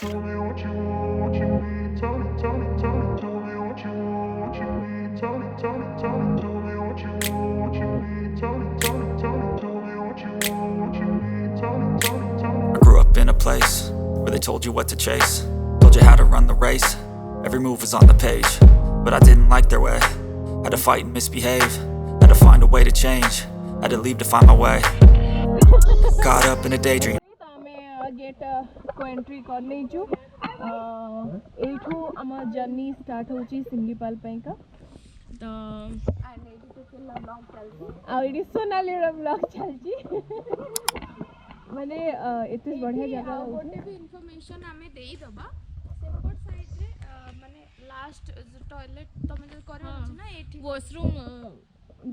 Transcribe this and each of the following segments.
grew up in a place where they told you what to chase, told you how to run the race. Every move was on the page, but I didn't like their way. Had to fight and misbehave, had to find a way to change, had to leave to find my way. Caught up in a daydream. Gate को entry कर नहीं छु एठू हम journey start होची सिंगलीपाल पई का तो and eighty तो केला ब्लॉग चलची आ एडी सोनाली ब्लॉग चलची माने एते बढ़िया जगह गोटे भी इंफॉर्मेशन हमें देई दबा सेपट साइड रे माने लास्ट टॉयलेट तमे जे करे ना एठी वॉशरूम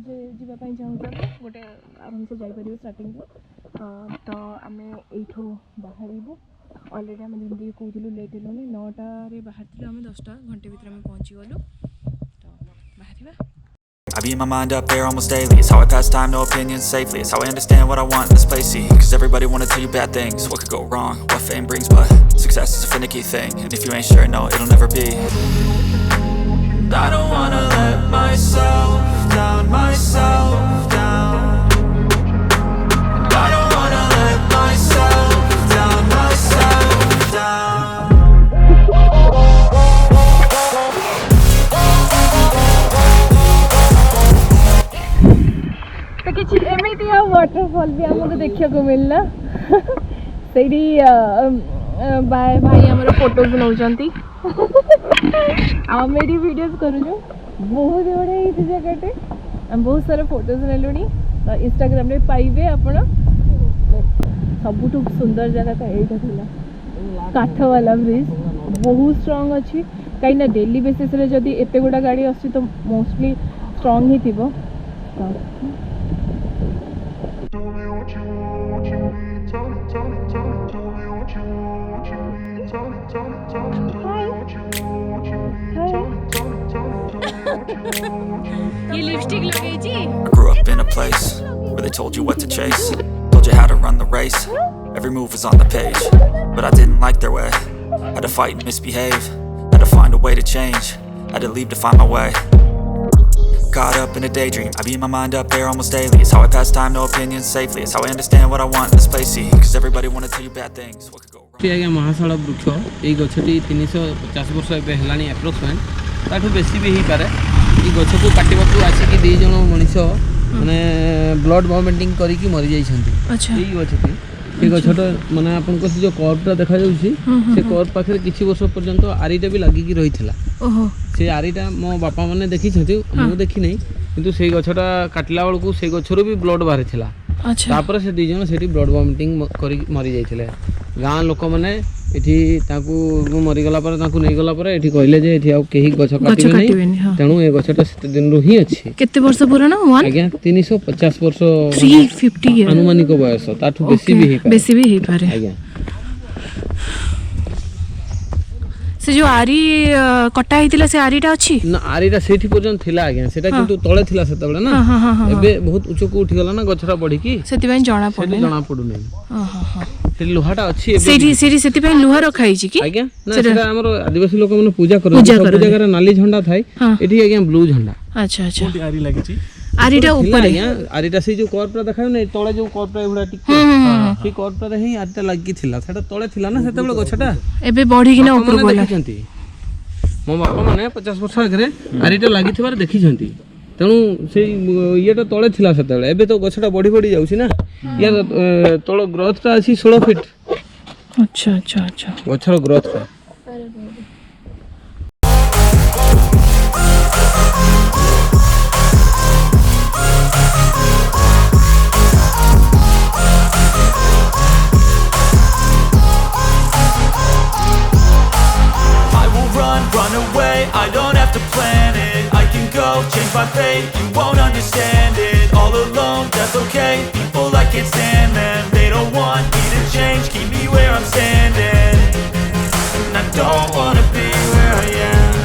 जे जीवा पई चाहू गोटे आराम से जाई परियो स्टार्टिंग तो आम यू बाहर अलरेडी आम जमी कहूँ लेट हेलुनि 9टारे बाहर आम 10टा घंटे भितर आम पहुँची गलु तो बाहर I be in my mind up there almost daily. It's how I pass time, no opinions safely. It's how I understand what I want in this place. See, cause everybody wanna tell you bad things. What could go wrong, what fame brings, but success is a finicky thing. And if you ain't sure, no, it'll never be. I don't wanna let myself down, myself down. I don't wanna let myself down, myself down. तो किसी एमती waterfall भी आमको देखा को मिलला से भाई आमर फोटोज नौचंती आम एटी वीडियोज करूँ बहुत बड़े जगहटे आम बहुत सारा फोटोज नेलुणी तो इंस्टाग्राम रे पाइबे आपण सबुठु सुंदर जगह तो यही था काठ वाला ब्रिज बहुत स्ट्रांग अच्छी कहीं डेली बेसिस रे जदी एते गुडा गाड़ी आसी तो मोस्टली स्ट्रांग ही थिबो ये लिपस्टिक लगाई जी Grew up in a place where they told you what to chase, told you how to run the race. Every move was on the page, but I didn't like their way. Had to fight and misbehave, had to find a way to change, had to leave to find my way. Caught up in a daydream, I be in my mind up there almost daily. It's how I pass time, no opinions safely. It's how I understand what I want in this place. See, cause everybody wanna tell you bad things. What could go wrong? आज्ञा महाशाल वृक्ष ये गछटी 350 वर्ष Elani approximate ताठू बेसी भी पारे ये गछ को काटिबा को आसिक दी जन मनीष माने ब्लड वॉमिटिंग करिकी मरि जाइछंती अच्छा ये गछटी ये गछटा माने आपन को जो कर्वटा देखा जाउछि से कर्व पाखरे किछि वर्ष पर्यंत आरीटा भी लागि की रहिथिला ओहो से आरीटा मो बापा माने देखि छथि मु देखि नै किंतु से गछटा काटला बेल को से गछरो भी ब्लड बाहर थिला अच्छा तापर से दी जन सेठी ब्लड वॉमिटिंग करी मरि जाइथिले गाँ लोक मैंने ये मरी गला नहीं गला ये कहले जे ये कहीं गछ काटे तेणु ये गछटा से दिन रू ही अच्छी केते वर्ष पुराना आज्ञा 350 वर्ष 350 अनुमानिक बयस ताठू बेसी भी हे पारे आज्ञा से जो आरी कटा हितिला से आरीटा अछि ना आरीटा सेठी पर्यंत थिला आज्ञा सेटा किंतु तळे थिला सेते बेले ना एबे बहुत उच्च को उठी गला ना गछटा बढ़ी की सेति पय जणा पडु नै से लोहाटा अछि सेठी सेठी सेति पय लोहा रखाई छी की आज्ञा ना सेटा हमर आदिवासी लोक माने पूजा करो सब जगह नाली झंडा थाई एठी आज्ञा ब्लू झंडा अच्छा अच्छा कोटी आरी लागि छी आरीटा ऊपर आज्ञा आरीटा से जो कर्वटा देखायो नै तळे जो कर्वटा एबुडा टिके से कर्वटा रे ही आरीटा लागि थिला सेटा तळे थिला ना सेते बेले गछटा एबे बढ़ी कि ना ऊपर बोला मो बापा माने 50 वर्ष आगे आरीटा लागि थिबार देखि छंती तेणु से येटा तळे थिला सेते बेले एबे तो गछटा बढ़ी बढ़ी जाउछि ना या तळ ग्रोथटा अछि 16 फीट अच्छा अच्छा अच्छा गछर ग्रोथटा Run away, I don't have to plan it. I can go, change my fate, you won't understand it. All alone, that's okay, people I can't stand them. They don't want me to change, keep me where I'm standing. And I don't wanna be where I am,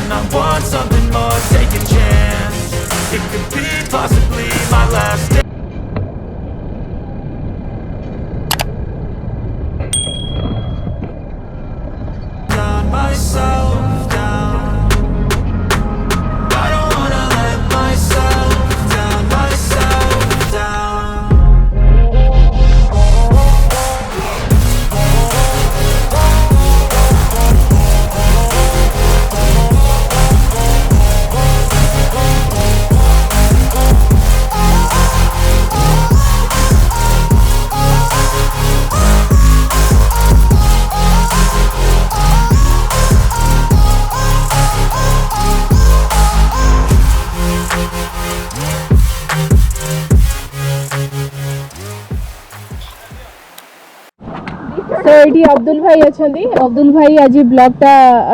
and I want something more, take a chance. It could be possibly my last day. सो ये अब्दुल भाई अच्छा अब्दुल भाई आज ब्लॉगटा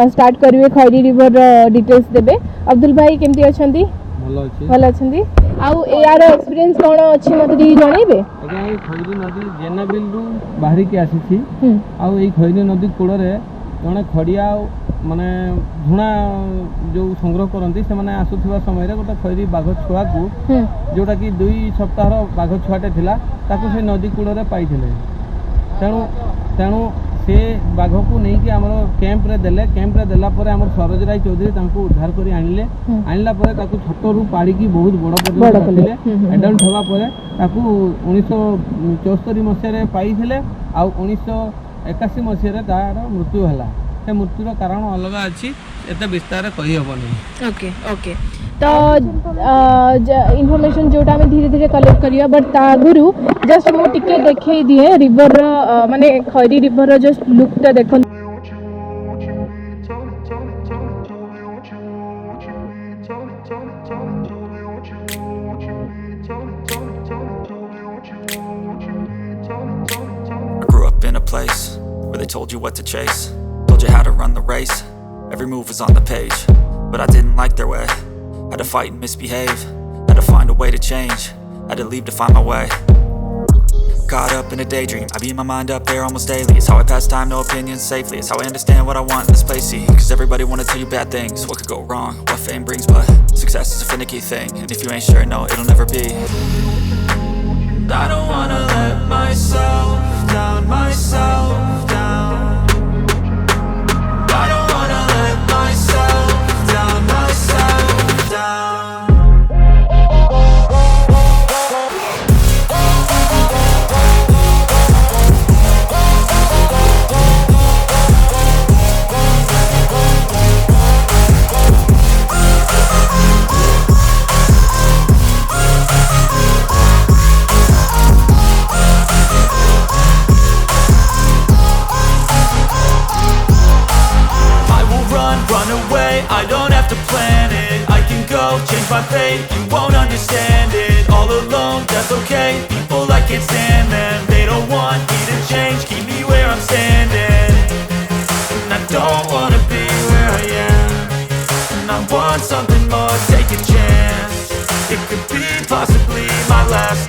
start करेंगे खैरी river details देबे अब्दुल भाई केमती अच्छा भल अच्छा आउ यार एक्सपीरियंस कौन अच्छी मत जनइबे खैरी नदी जेनाबिल रु बाहरी के आसी आउ ए खैरी नदी कूल जड़े खड़िया माने झुणा जो संग्रह करती से माने आसुवा समय गोटे खैरी बाघ छुआ को जोटा कि 2 सप्ताह बाघ छुआटे थिला ताकू से नदी कूल पाई तेणु तेणु से बाघ को नहीं आम कैंप रे देले कैंप रे देला परे आम सरोज राय चौधरी उद्धार कर आनिले आनला परे छोटू पाड़ी बहुत बड़ करले एडल्ट हवा परे 1974 मसीह पाई आ 1981 मसीह तार मृत्यु है से मृत्युर कारण अलग अच्छी एत विस्तार कही हेनी ओके ओके तो इनफॉरमेशन जोटा में धीरे धीरे कलेक्ट करिया बट तागुरु जस्ट मो टिके देखे दिए रिवर माने खैरी रिवर जस्ट लुकटा देखो I grew up in a place where they told you what to chase, told you how to run the race, every move was on the page, but I didn't like their way. Had to fight and misbehave, had to find a way to change, had to leave to find my way. Caught up in a daydream, I beat my mind up there almost daily. It's how I pass time, no opinions safely. It's how I understand what I want in this place, see. Cause everybody wanna tell you bad things, what could go wrong, what fame brings. But success is a finicky thing, and if you ain't sure, no, it'll never be. I don't wanna let myself down, myself down. I don't wanna let myself down, myself down. Run away, I don't have to plan it. I can go, change my fate, you won't understand it. All alone, that's okay, people I can't stand them. They don't want me to change, keep me where I'm standing. And I don't wanna be where I am, and I want something more, take a chance. It could be possibly my last